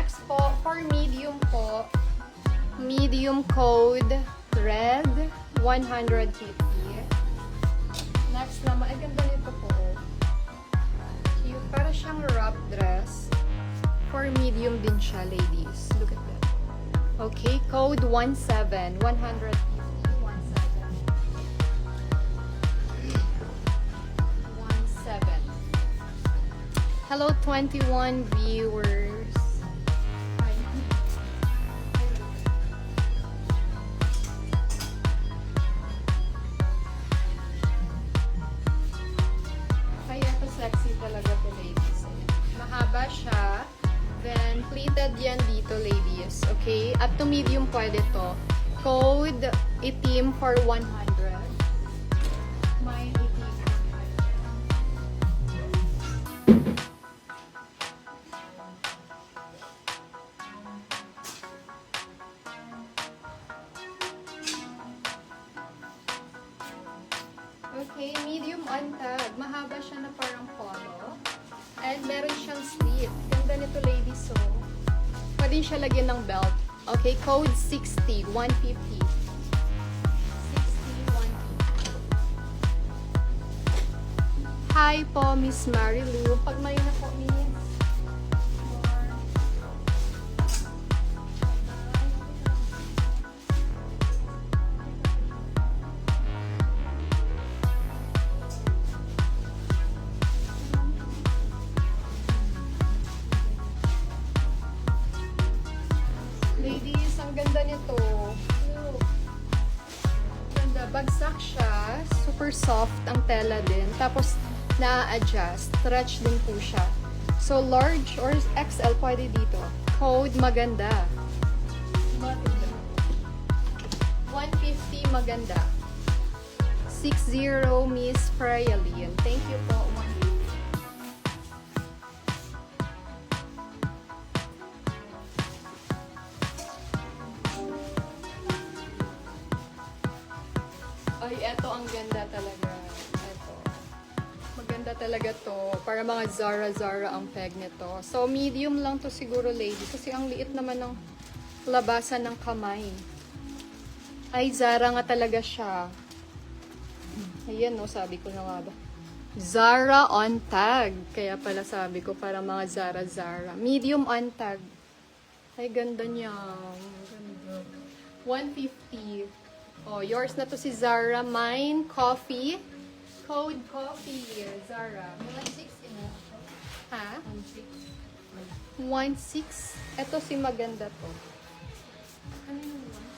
Next po, for medium po, medium code red, 150. Next naman, ay ganda nito po. Cute, para siyang wrap dress. For medium din siya, ladies. Look at that. Okay, code 17, 150, 17. Hello, 21 viewers. Ay, ito sexy talaga to, ladies. Mahaba siya. Then, pleated yan dito, ladies. Okay? Up to medium pwede to. Code itim for 100. Mine itim. Okay, medium untag. Mahaba siya na parang polo. And meron siyang slit. Ganda nito, ladies, so. Pwede siya lagyan ng belt. Okay, code 60, 150. 60, 150. Hi po, Miss Marilu. Pag may na po, Miss. Ladies, ang ganda nito. Look. Ganda. Bagsak siya. Super soft ang tela din. Tapos, na-adjust. Stretch din po siya. So, large or XL pwede dito. Code maganda. 150 maganda. 60 Miss Freyaline. Thank you po. 150. Ay, eto ang ganda talaga. Eto. Maganda talaga to. Para mga Zara ang peg nito. So, medium lang to siguro, lady. Kasi ang liit naman ng labasan ng kamay. Ay, Zara nga talaga siya. Ayan, no, sabi ko na nga ba. Zara on tag. Kaya pala sabi ko, para mga Zara. Medium on tag. Ay, ganda niya. Ganda. 150. Oh, yours na to si Zara. Mine, coffee. Code coffee. Zara. 160 na. Ha? 16. 1.6. Ito si maganda to. Ano yung one?